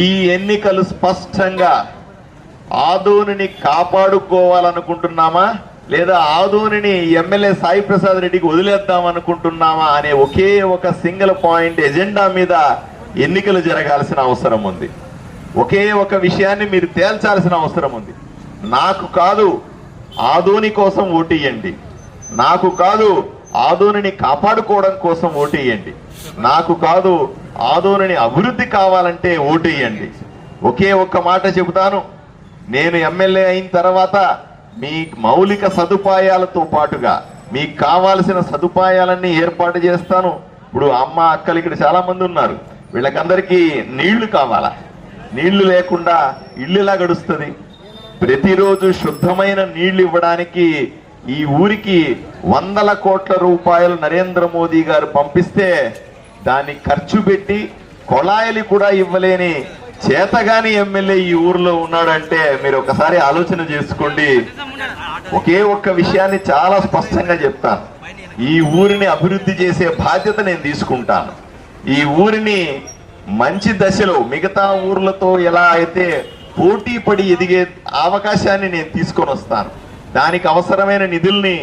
ఈ ఎన్నికలు స్పష్టంగా ఆదోనిని కాపాడుకోవాలనుకుంటున్నామా లేదా ఆదోనిని ఎమ్మెల్యే సాయి ప్రసాద్ రెడ్డికి వదిలేద్దాం అనుకుంటున్నామా అనే ఒకే ఒక సింగిల్ పాయింట్ ఎజెండా మీద ఎన్నికలు జరగాల్సిన అవసరం ఉంది. ఒకే ఒక విషయాన్ని మీరు తేల్చాల్సిన అవసరం ఉంది. నాకు కాదు ఆదోని కోసం ఓటేయండి, నాకు కాదు ఆదోనిని కాపాడుకోవడం కోసం ఓటేయండి, నాకు కాదు ఆదోనిని అభివృద్ధి కావాలంటే ఓటేయండి. ఒకే ఒక్క మాట చెబుతాను, నేను ఎమ్మెల్యే అయిన తర్వాత మీ మౌలిక సదుపాయాలతో పాటుగా మీకు కావాల్సిన సదుపాయాలన్నీ ఏర్పాటు చేస్తాను. ఇప్పుడు అమ్మ అక్కలు ఇక్కడ చాలా మంది ఉన్నారు, వీళ్ళకందరికీ నీళ్లు కావాలా? నీళ్లు లేకుండా ఇల్లు ఎలా గడుస్తుంది? ప్రతిరోజు శుద్ధమైన నీళ్లు ఇవ్వడానికి ఈ ఊరికి 100 కోట్ల రూపాయలు నరేంద్ర మోదీ గారు పంపిస్తే దాన్ని ఖర్చు పెట్టి కొళాయిలు కూడా ఇవ్వలేని చేతగాని ఎమ్మెల్యే ఈ ఊర్లో ఉన్నాడంటే మీరు ఒకసారి ఆలోచన చేసుకోండి. ఒకే ఒక్క విషయాన్ని చాలా స్పష్టంగా చెప్తాను, ఈ ఊరిని అభివృద్ధి చేసే బాధ్యత నేను తీసుకుంటాను. ఈ ఊరిని మంచి దశలో మిగతా ఊర్లతో ఎలా అయితే పోటీ పడి ఎదిగే అవకాశాన్ని నేను తీసుకొని వస్తాను. దానికి అవసరమైన నిధుల్ని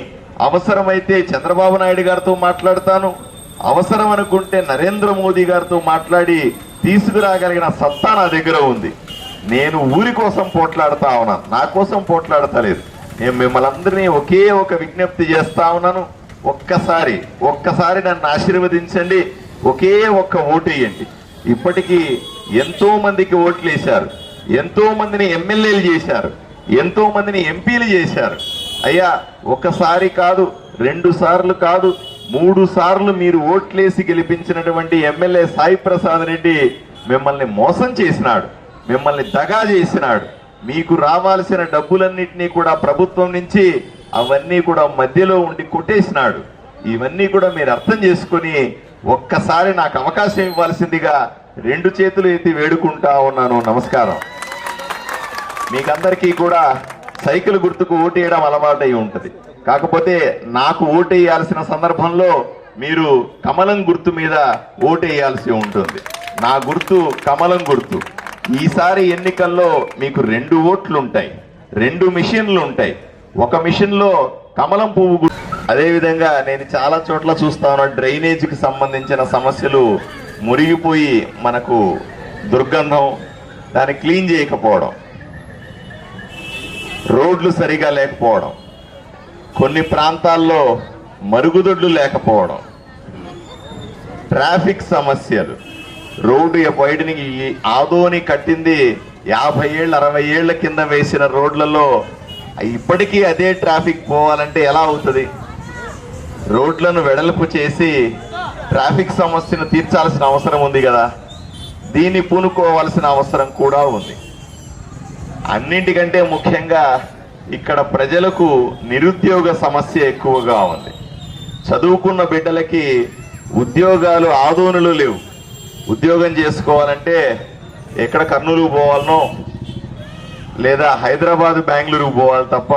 అవసరమైతే చంద్రబాబు నాయుడు గారితో మాట్లాడతాను, అవసరం అనుకుంటే నరేంద్ర మోదీ గారితో మాట్లాడి తీసుకురాగలిగిన సత్తా నా దగ్గర ఉంది. నేను ఊరి కోసం పోట్లాడుతా ఉన్నాను, నా కోసం పోట్లాడతలేదు. నేను మిమ్మల్ని అందరినీ ఒకే ఒక విజ్ఞప్తి చేస్తా ఉన్నాను, ఒక్కసారి నన్ను ఆశీర్వదించండి, ఒకే ఒక్క ఓటు వేయండి. ఇప్పటికీ ఎంతో మందికి ఓట్లు వేశారు, ఎంతో మందిని ఎమ్మెల్యేలు చేశారు, ఎంతో మందిని ఎంపీలు చేశారు. అయ్యా ఒకసారి కాదు, 2 సార్లు కాదు, 3 సార్లు మీరు ఓట్లేసి గెలిపించినటువంటి ఎమ్మెల్యే సాయి ప్రసాద్ రెడ్డి మిమ్మల్ని మోసం చేసినాడు, మిమ్మల్ని దగా చేసినాడు. మీకు రావాల్సిన డబ్బులన్నింటినీ కూడా ప్రభుత్వం నుంచి అవన్నీ కూడా మధ్యలో ఉండి కొట్టేసినాడు. ఇవన్నీ కూడా మీరు అర్థం చేసుకుని ఒక్కసారి నాకు అవకాశం ఇవ్వాల్సిందిగా 2 చేతులు ఎత్తి వేడుకుంటా ఉన్నాను. నమస్కారం. మీకందరికీ కూడా సైకిల్ గుర్తుకు ఓటేయడం అలవాటై ఉంటుంది, కాకపోతే నాకు ఓటేయాల్సిన సందర్భంలో మీరు కమలం గుర్తు మీద ఓటేయాల్సి ఉంటుంది. నా గుర్తు కమలం గుర్తు. ఈసారి ఎన్నికల్లో మీకు 2 ఓట్లు ఉంటాయి, 2 మిషన్లు ఉంటాయి. ఒక మిషన్లో కమలం పువ్వు గుర్తు. అదేవిధంగా నేను చాలా చోట్ల చూస్తా ఉన్నా, డ్రైనేజీకి సంబంధించిన సమస్యలు మురిగిపోయి మనకు దుర్గంధం, దాన్ని క్లీన్ చేయకపోవడం, రోడ్లు సరిగా లేకపోవడం, కొన్ని ప్రాంతాల్లో మరుగుదొడ్లు లేకపోవడం, ట్రాఫిక్ సమస్యలు. రోడ్డు బయటని ఆదోని కట్టింది 50 ఏళ్ళు 60 ఏళ్ల కింద వేసిన రోడ్లలో ఇప్పటికీ అదే ట్రాఫిక్ పోవాలంటే ఎలా అవుతుంది? రోడ్లను వెడల్పు చేసి ట్రాఫిక్ సమస్యను తీర్చాల్సిన అవసరం ఉంది కదా, దీన్ని పూనుకోవాల్సిన అవసరం కూడా ఉంది. అన్నింటికంటే ముఖ్యంగా ఇక్కడ ప్రజలకు నిరుద్యోగ సమస్య ఎక్కువగా ఉంది. చదువుకున్న బిడ్డలకి ఉద్యోగాలు ఆదోనులు లేవు. ఉద్యోగం చేసుకోవాలంటే ఎక్కడ కర్నూలు పోవాలనో లేదా హైదరాబాద్ బెంగళూరు పోవాలి తప్ప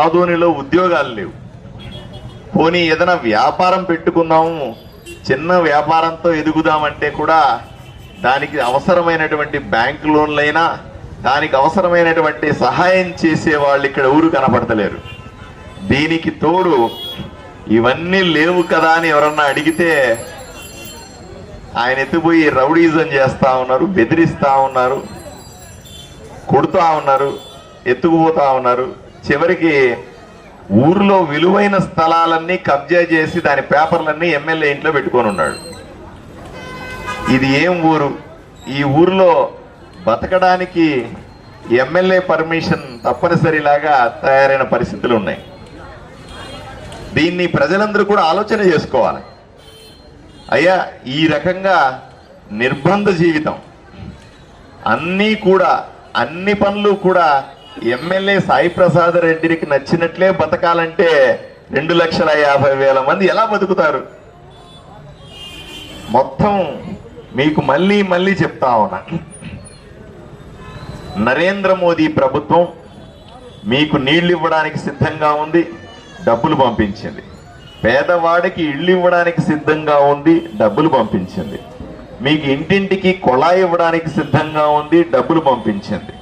ఆదోనిలో ఉద్యోగాలు లేవు. పోనీ ఏదైనా వ్యాపారం పెట్టుకుందాము, చిన్న వ్యాపారంతో ఎదుగుదామంటే కూడా దానికి అవసరమైనటువంటి బ్యాంక్ లోన్లైనా దానికి అవసరమైనటువంటి సహాయం చేసే వాళ్ళు ఇక్కడ ఊరు కనపడతలేరు. దీనికి తోడు ఇవన్నీ లేవు కదా అని ఎవరన్నా అడిగితే ఆయన ఎత్తిపోయి రౌడీజం చేస్తా ఉన్నారు, బెదిరిస్తా ఉన్నారు, కొడుతా ఉన్నారు, ఎత్తుకుపోతా ఉన్నారు. చివరికి ఊర్లో విలువైన స్థలాలన్నీ కబ్జా చేసి దాని పేపర్లన్నీ ఎమ్మెల్యే ఇంట్లో పెట్టుకొని ఉన్నాడు. ఇది ఏం ఊరు? ఈ ఊర్లో బతకడానికి ఎమ్మెల్యే పర్మిషన్ తప్పనిసరిలాగా తయారైన పరిస్థితులు ఉన్నాయి. దీన్ని ప్రజలందరూ కూడా ఆలోచన చేసుకోవాలి. అయ్యా ఈ రకంగా నిర్బంధ జీవితం, అన్ని పనులు కూడా ఎమ్మెల్యే సాయి ప్రసాద్ రెడ్డికి నచ్చినట్లే బతకాలంటే 2,50,000 మంది ఎలా బతుకుతారు? మొత్తం మీకు మళ్ళీ చెప్తా ఉన్నా, నరేంద్ర మోదీ ప్రభుత్వం మీకు నీళ్లు ఇవ్వడానికి సిద్ధంగా ఉంది, డబ్బులు పంపించింది. పేదవాడికి ఇళ్ళు ఇవ్వడానికి సిద్ధంగా ఉంది, డబ్బులు పంపించింది. మీకు ఇంటింటికి కొళాయి ఇవ్వడానికి సిద్ధంగా ఉంది, డబ్బులు పంపించింది.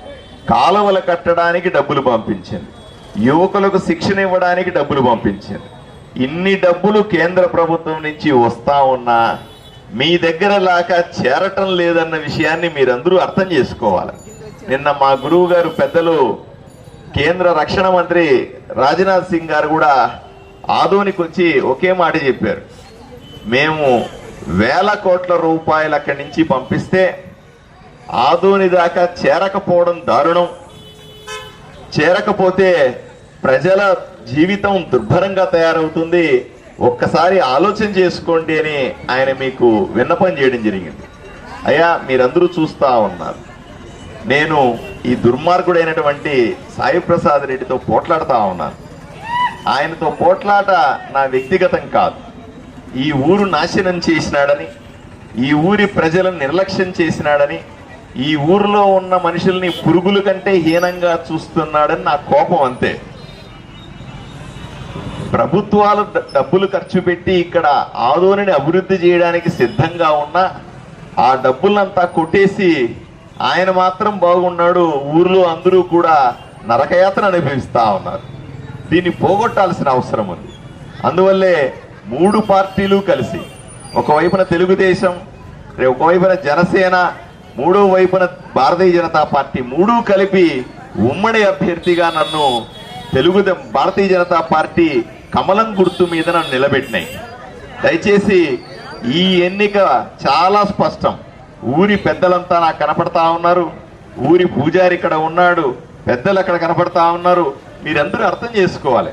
కాలువలు కట్టడానికి డబ్బులు పంపించింది. యువకులకు శిక్షణ ఇవ్వడానికి డబ్బులు పంపించింది. ఇన్ని డబ్బులు కేంద్ర ప్రభుత్వం నుంచి వస్తా ఉన్నా మీ దగ్గర లాగా చేరటం లేదన్న విషయాన్ని మీరందరూ అర్థం చేసుకోవాలి. నిన్న మా గురువు గారు పెద్దలు కేంద్ర రక్షణ మంత్రి రాజ్నాథ్ సింగ్ గారు కూడా ఆదోనికి వచ్చి ఒకే మాట చెప్పారు. మేము వేల కోట్ల రూపాయలు అక్కడి నుంచి పంపిస్తే ఆదోని దాకా చేరకపోవడం దారుణం, చేరకపోతే ప్రజల జీవితం దుర్భరంగా తయారవుతుంది, ఒక్కసారి ఆలోచన చేసుకోండి అని ఆయన మీకు విన్నపం చేయడం జరిగింది. అయ్యా, మీరందరూ చూస్తా ఉన్నారు, నేను ఈ దుర్మార్గుడైనటువంటి సాయి ప్రసాద్ రెడ్డితో పోట్లాడుతూ ఉన్నాను. ఆయనతో పోట్లాట నా వ్యక్తిగతం కాదు. ఈ ఊరు నాశనం చేసినాడని, ఈ ఊరి ప్రజలను నిర్లక్ష్యం చేసినాడని, ఈ ఊరిలో ఉన్న మనుషుల్ని పురుగుల కంటే హీనంగా చూస్తున్నాడని నా కోపం అంతే. ప్రభుత్వాలు డబ్బులు ఖర్చు పెట్టి ఇక్కడ ఆదోనిని అభివృద్ధి చేయడానికి సిద్ధంగా ఉన్న ఆ డబ్బులంతా కొట్టేసి ఆయన మాత్రం బాగున్నాడు, ఊర్లో అందరూ కూడా నరకయాతన అనుభవిస్తా ఉన్నారు. దీన్ని పోగొట్టాల్సిన అవసరం ఉంది. అందువల్లే మూడు పార్టీలు కలిసి, ఒకవైపున తెలుగుదేశం, ఒకవైపున జనసేన, మూడో వైపున భారతీయ జనతా పార్టీ, మూడు కలిపి ఉమ్మడి అభ్యర్థిగా నన్ను భారతీయ జనతా పార్టీ కమలం గుర్తు మీద నన్ను నిలబెట్టినాయి. దయచేసి ఈ ఎన్నిక చాలా స్పష్టం. ఊరి పెద్దలంతా నాకు కనపడతా ఉన్నారు, ఊరి పూజారి ఇక్కడ ఉన్నాడు, పెద్దలు అక్కడ కనపడతా ఉన్నారు. మీరందరూ అర్థం చేసుకోవాలి.